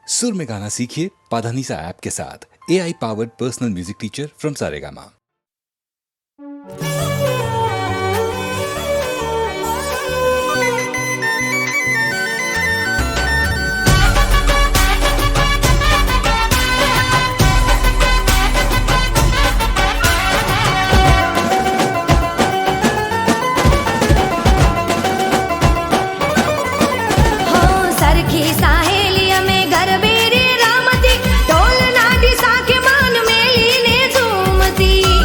सुर में गाना सीखिए पाधानीसा ऐप के साथ AI powered personal music teacher from Saregama. ढोल नाडी साखे मान मेली ने झूमती।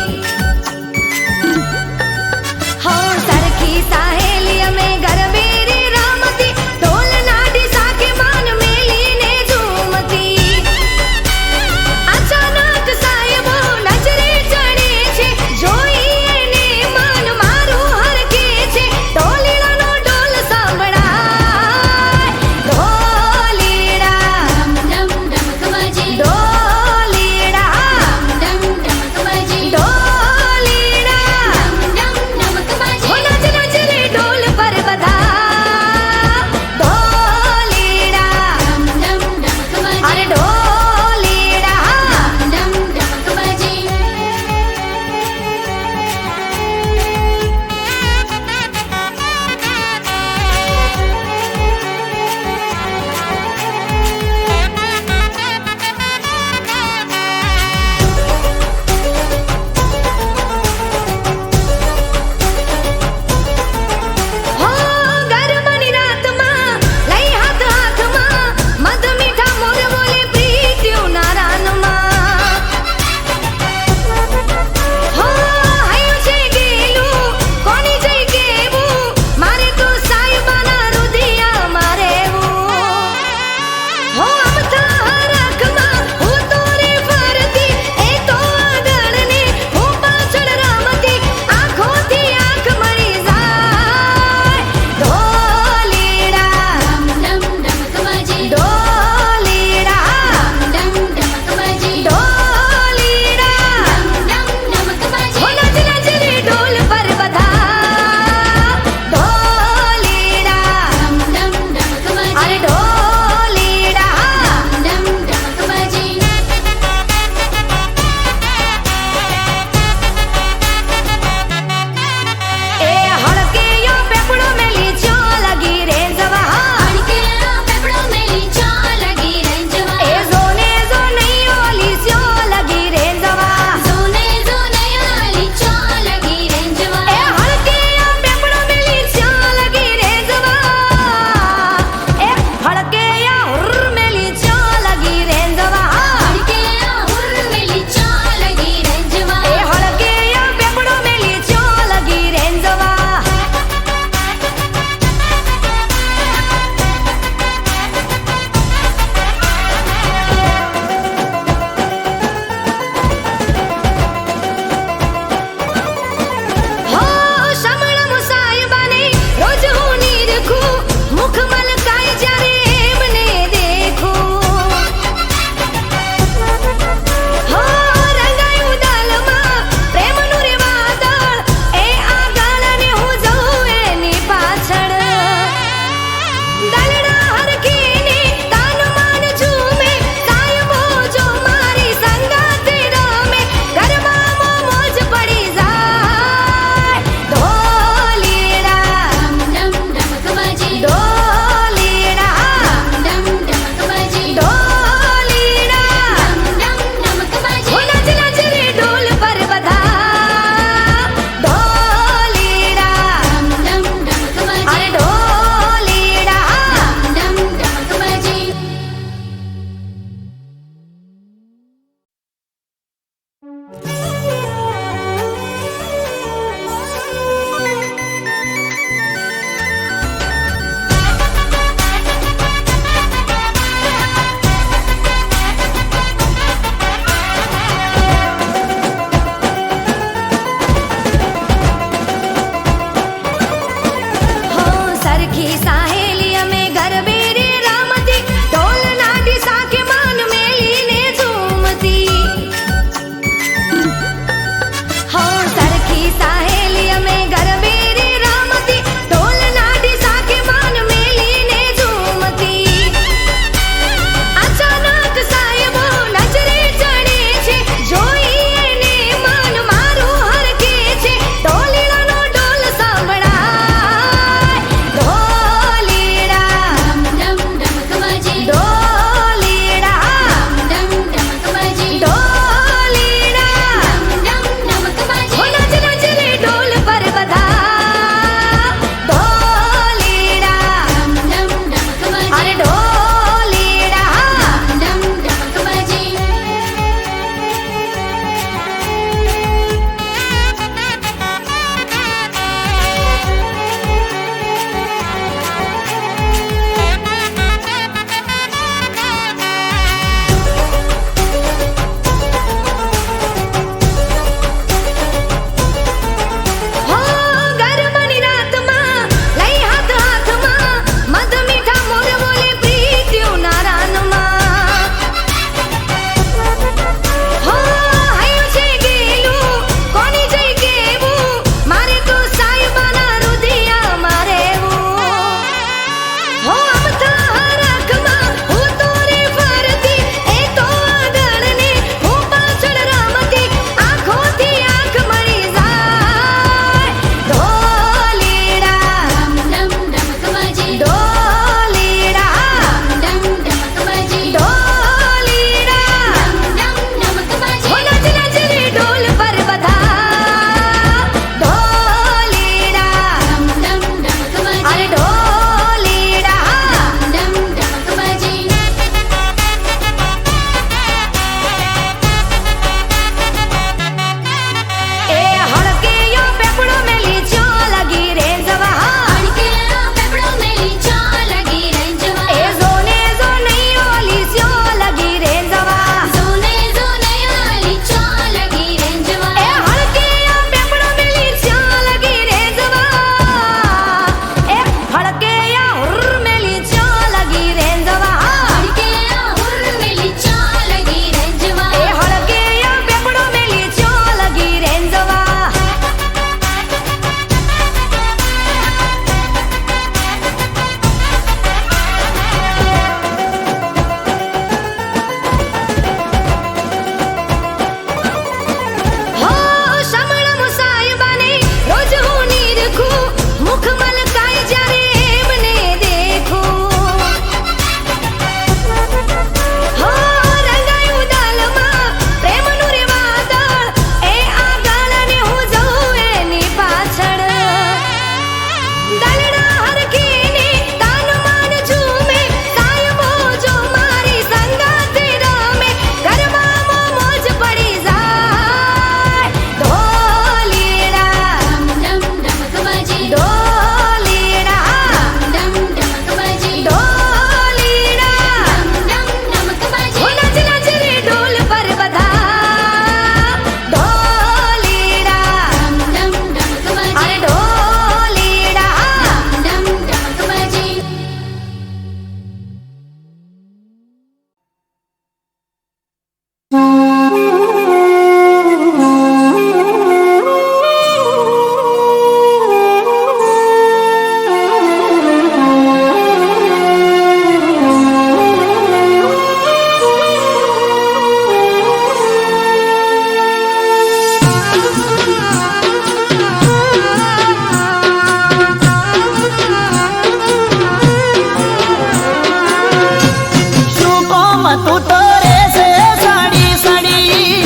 તું તો રે છે સાડી સાડી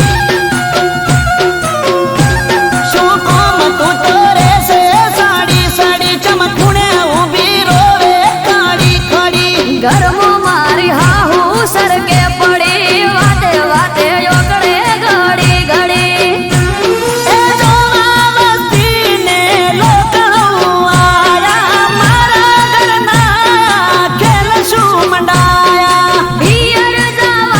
શું કામ તું તો રે છે સાડી સાડી ચમકુણે ઊભી રોવે કાળી કાળી ઘરમો મારી હાહુ સરકે પડી વાતે વાતે ઓગળે ઘડી ઘડી એ જોવા વસ્તીને લોકો આયા મારા ઘરના ખેલ શું મંડાયા પિયર જવા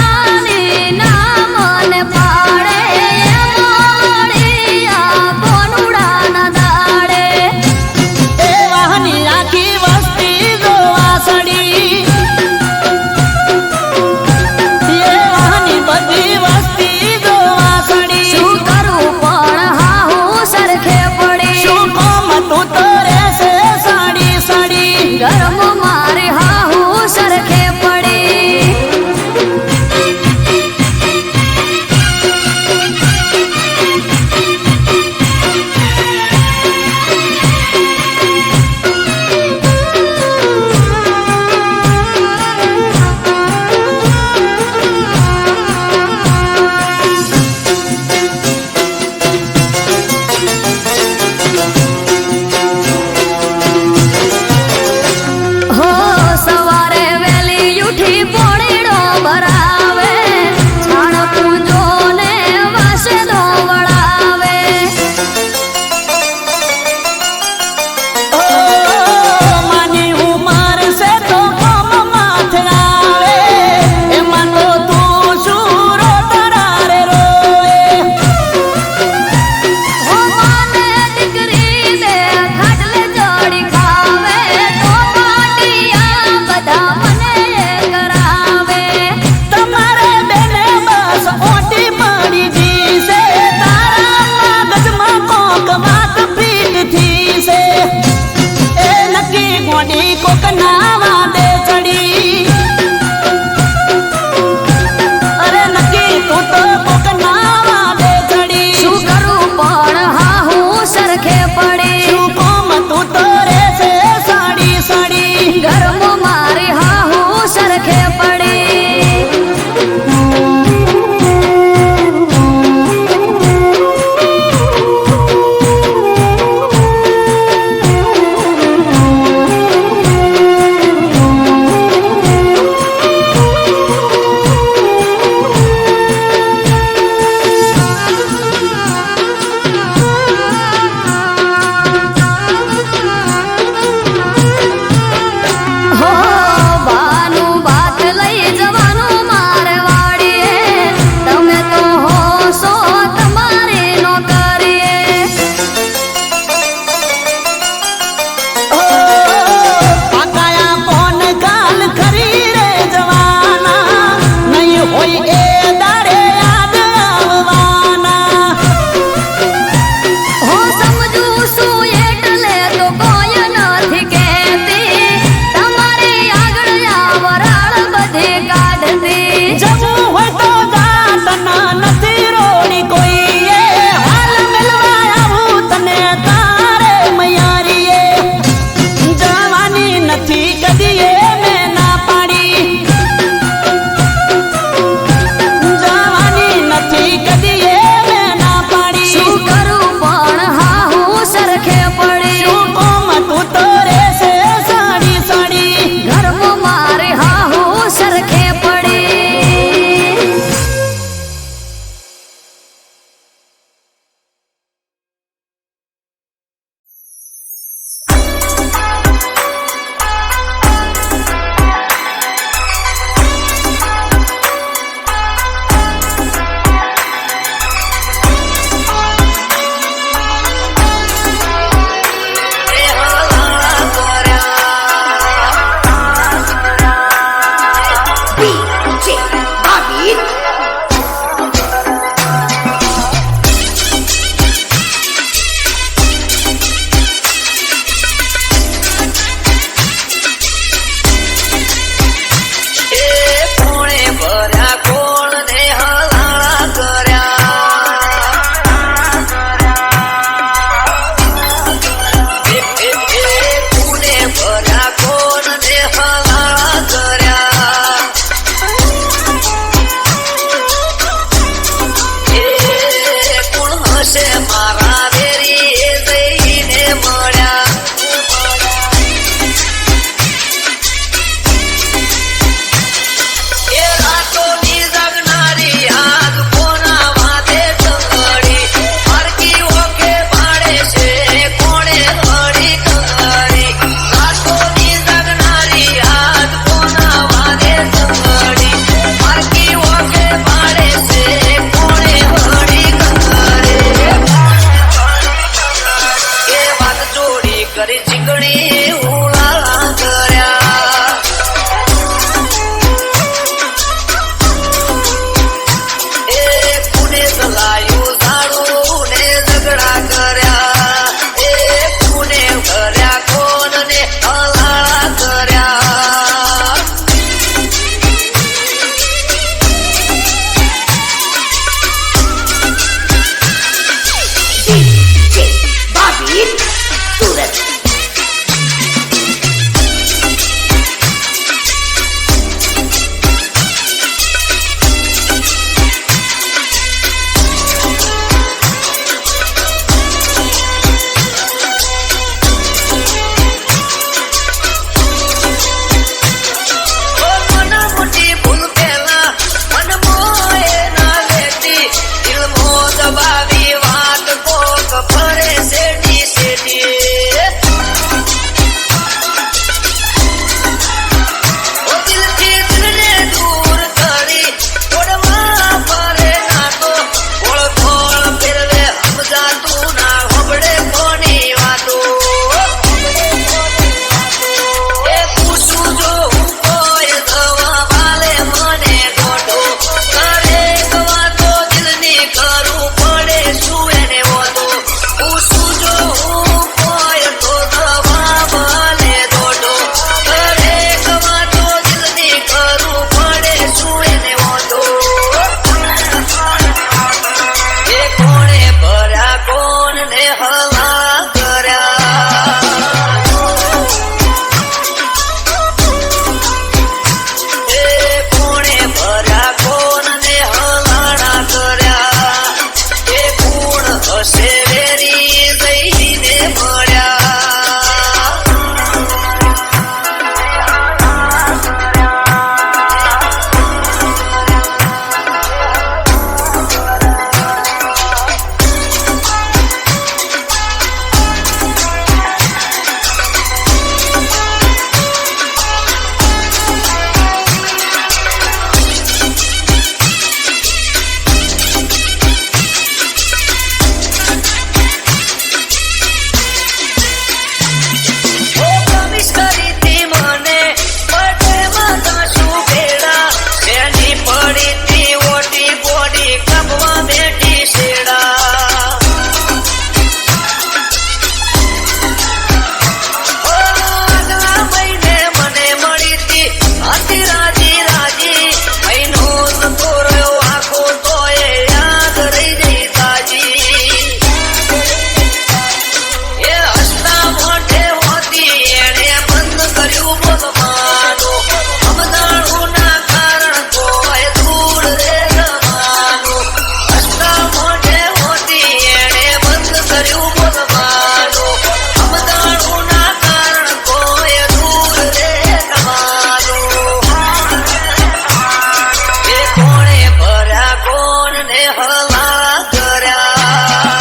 કોણે ભર્યા કોણ ને હલા કર્યા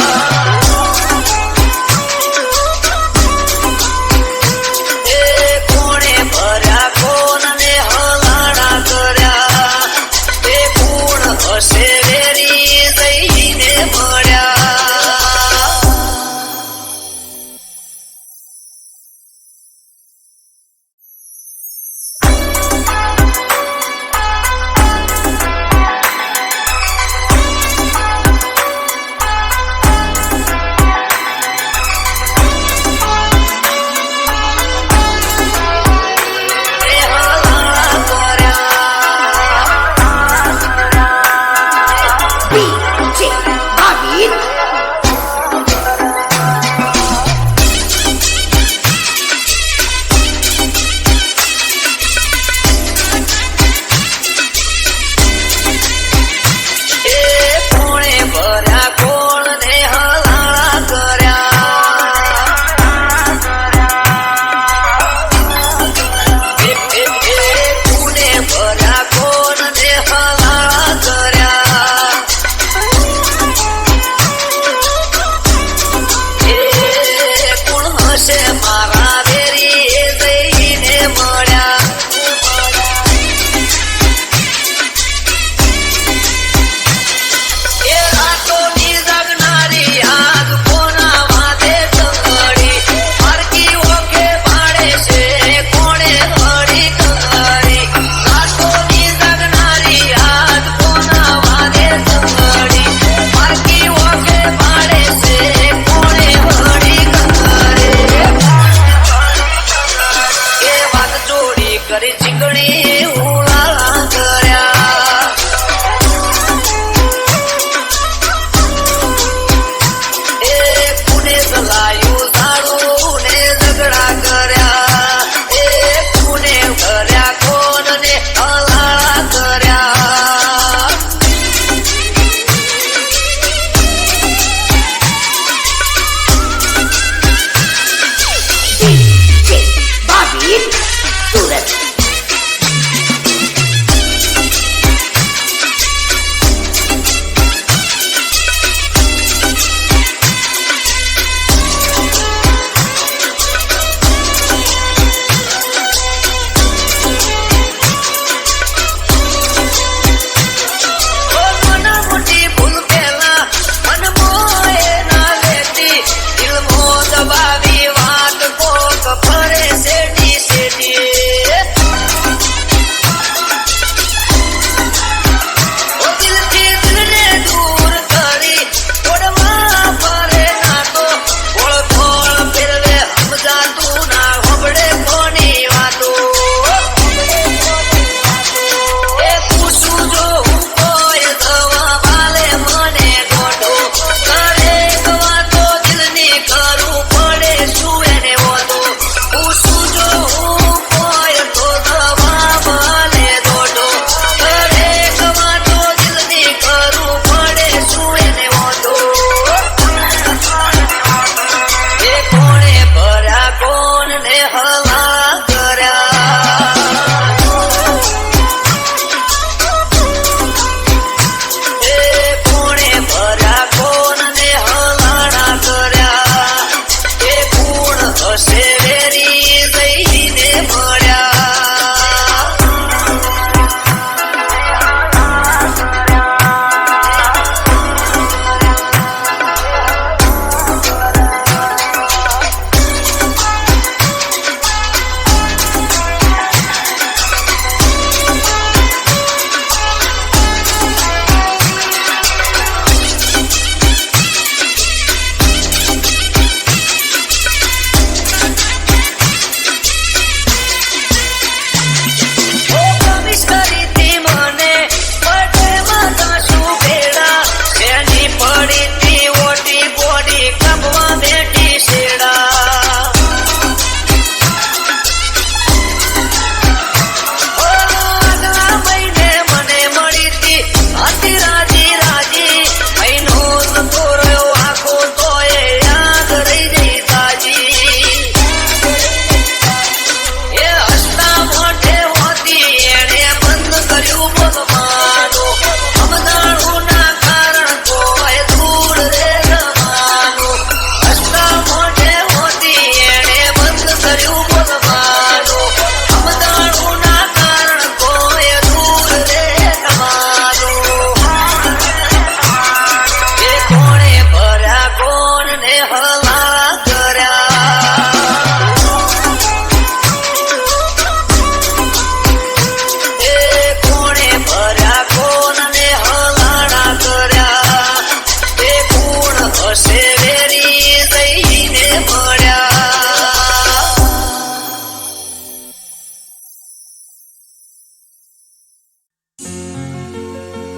એ કોણે ભર્યા કોણ ને હલાડા કર્યા એ કોણ હશે વેરી જઈને મળ્યા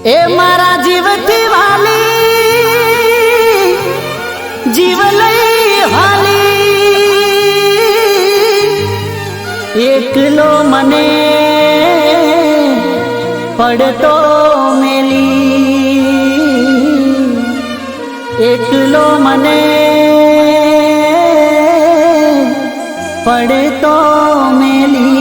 એ મારા જીવથી વાલી જીવ લઈ હાલી એકલો મને પડતો મેલી એકલો મને પડતો મેલી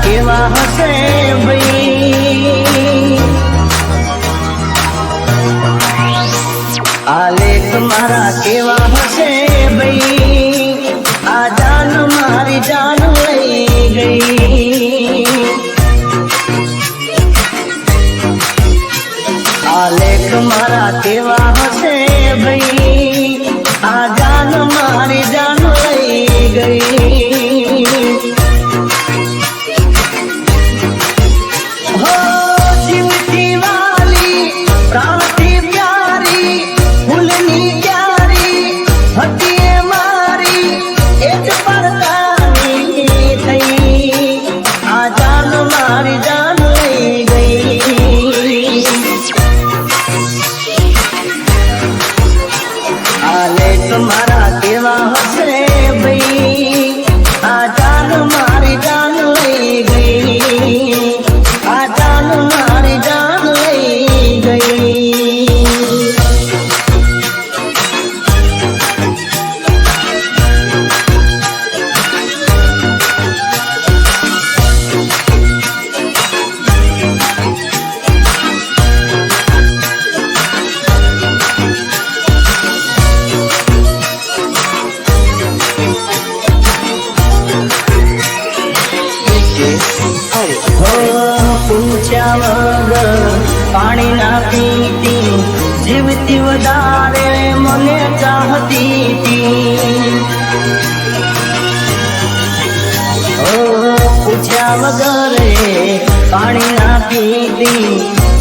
કેવા હશે ભાઈ, આ લેખ મારા કેવા તમારા કેવા હશે ભાઈ આ જાન મારી જાન લઈ ગઈ આ જાન મારી જાન લઈ ગઈ પૂછ્યા વગર પાણી ના પીતી જીવતી વધારે મને ચાહતી હતી પૂછ્યા વગર પાણી ના પીતી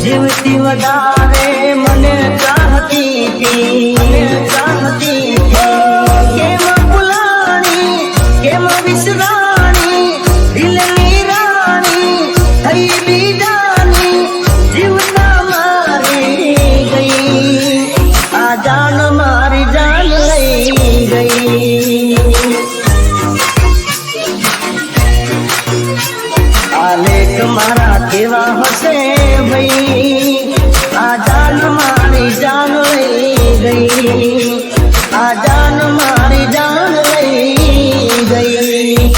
જીવતી વધારે મને ચાહતી હતી કેમ ભૂલાણી કેમ વિસરાણી દિલની રાણી થઈ બીજાની જીવતા મારી ગઈ આ જાન મારી જાન લઈ ગઈ આ લેખ મારા કેવા હશે ભાઈ આ જાન મારી જાન લઈ ગઈ આ જાન મારી જાન લઈ ગઈ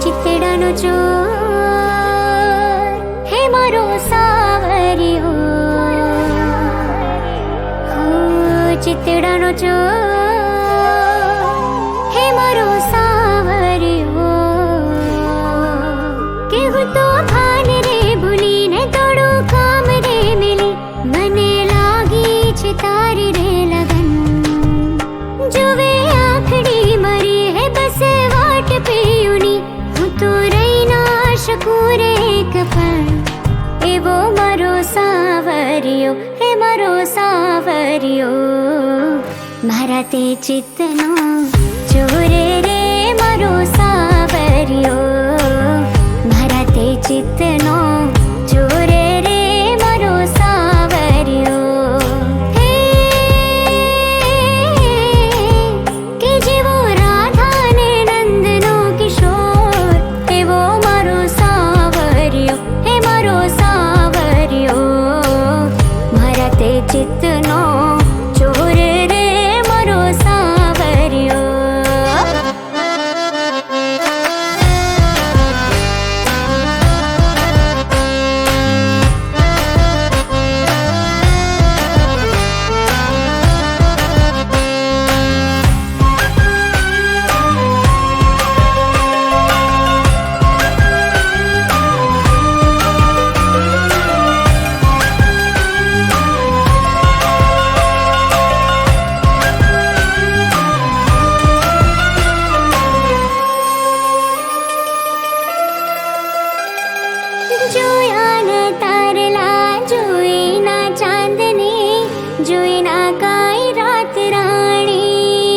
ચિતડાનો ચોર હે મારો સાવરિયો ચિતડાનો ચોર હે મારો સાવરિયો કેવું તો ભાન રે ભૂલીને થોડું કામ રે મિલી મને લાગી છે તારી રે લગન જોવે આખડી મરી હે બસ વાટ પીયુની હું તો રહી ના શકું રે એક પળ એવો મારો સાવરિયો હે મારો સાવરિયો મારા તે ચિત્તનો ચોર રે મારો સાવરિયો મારા તે ચિત્તનો ચોર રે મારો સાવરિયો હે કે જેવો રાધા ને નંદનો કિશોર એવો મારો સાવરિયો હે મારો સાવરિયો મારા તે ચિત્તનો ચોર રે મારો સાવરિયો જોયા ન તારલા જોઈ ના ચાંદને જોઈ ના કાંઈ રાત રાણી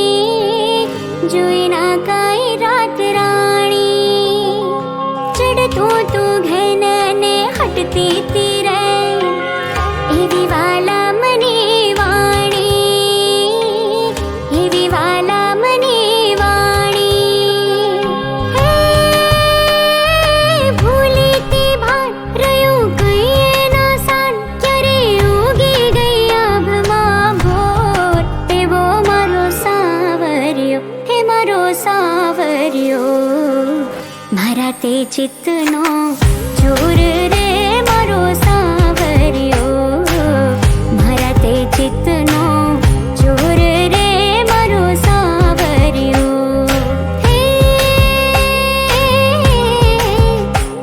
જોઈ ના કાંઈ રાત રાણી ચડતું તું ઘન ને હટતી તીરે એવી વાલા મને વાણી એવી વાલા મને વાણી હે ભૂલી તી ભાન રહ્યું કઈએ ના સાન ક્યારે ઉગી ગઈ આભમાં ભોર એવો મારો સાવરિયો હે મારો સાવરિયો મારા તે ચિત્તનો ચોર રે મારો સાવરિયો મારા તે ચિત્તનો ચોર રે મારો સાવરિયો હે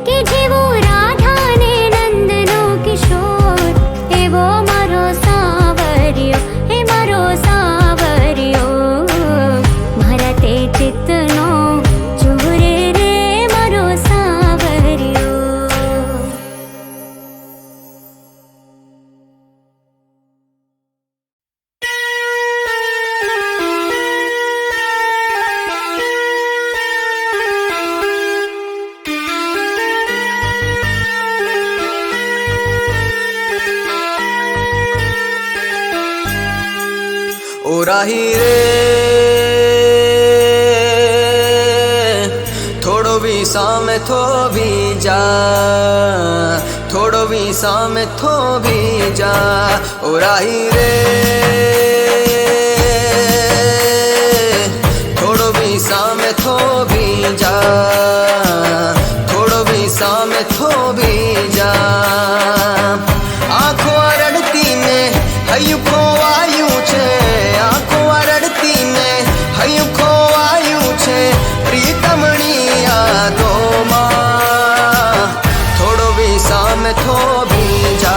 કે જેવો રાધા ને નંદનો કિશોર એવો મારો સાવરિયો હે મારો સાવરિયો મારા તે ચિત્તનો ચોર રે મારો સાવરિયો ओ राही रे थोड़ो भी सामे थो भी जा थोड़ो भी सामे थो भी जा ओ राही रे थोड़ो भी सामे थो भी जा थोड़ो भी सामे थो भी जा आँखों रड़ती ने हयु खोवाયું છે આંખો રડતી ને હૈયું ખોવાયું છે પ્રીતમણી યાદોમાં થોડો વિસામે થો બીજા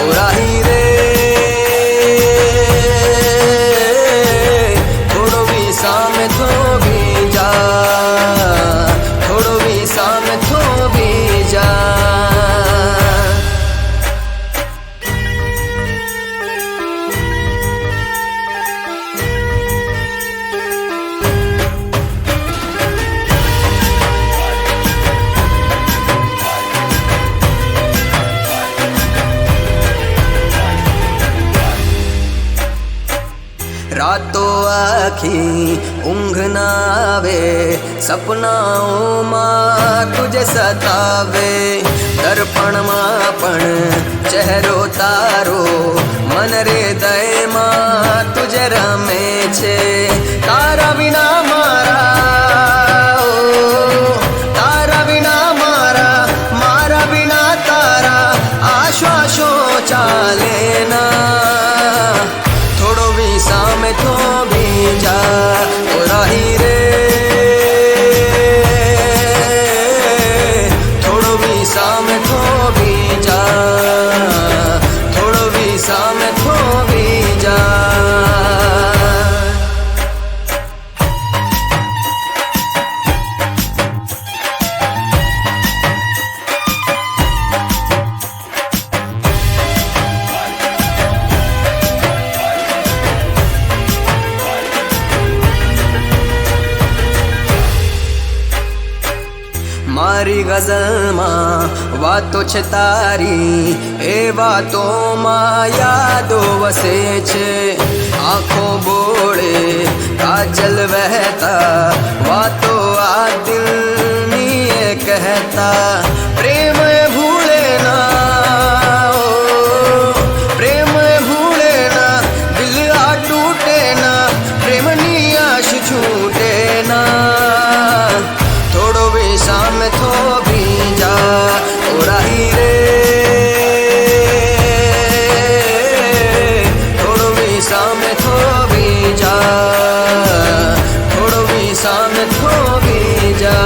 ઓ રાહી રે થોડો વિસામે થો બીજા થોડો વિસામે થો બીજા रातो आखी ऊँघ ना आवे सपनाओं मां तुझे सतावे दर्पण मां पण चेहरो तारो मन रे दय मां तुझे रमे छे तारा बिना मारा ओ तारा बिना मारा मारा बिना तारा आश्वासो चाले ना थोड़ो भी सामे थो भी जा ओ राही रे थोड़ो भी सामे थो भी जा थोड़ो भी सामे थो भी जा मारी गजल मां वातो छे तारी ए वातो मां यादो वसे छे आँखों बोळे काजल वहता वातो आ दिल नी ए कहता प्रेम भूले ना ओ प्रेम भूले ना दिल आ टूटे ना प्रेम नी आश छूटे ना थोड़ो भी सामे थो भी जा ओ राही रे थोड़ो भी सामे थो भी जा थोड़ो भी सामे थो भी जा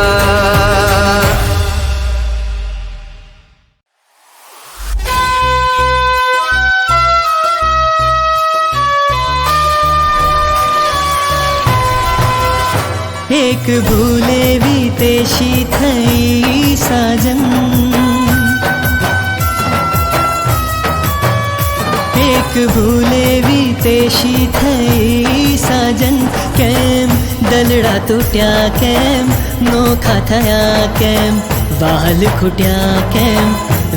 एक भूले वितेशी थई साजन एक भूले वितेशी थई साजन केम दलड़ा तूट्या केम नोखा थया केम वाल खुट्या केम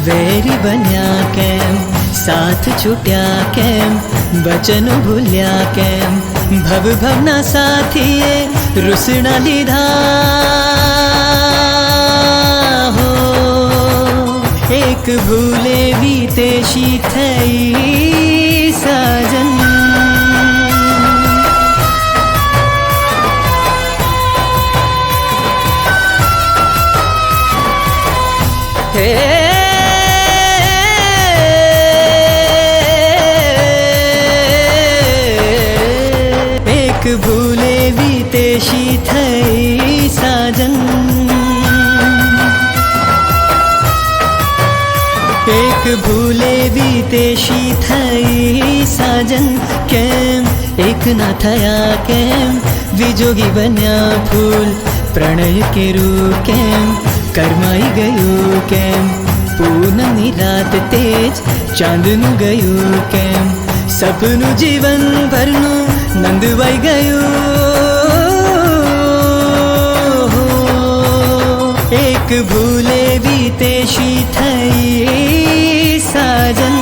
वेरी बन्या केम साथ छूट्या केम बचन भूल्या केम भव भवना साथीए रुसना लीधा हो एक भूले वितेशी थई साजन हे एक भूले वितेशी थई साजन एक भूले वितेशी थई साजन केम एक ना थया केम विजोगी बन्या फूल प्रणय केरू केम करमाई गयु केम पूनमनी रात तेज चांदनु गयु केम सपनु जीवन भरनु नंदवाई गयु एक भूले वितेशी थई साजन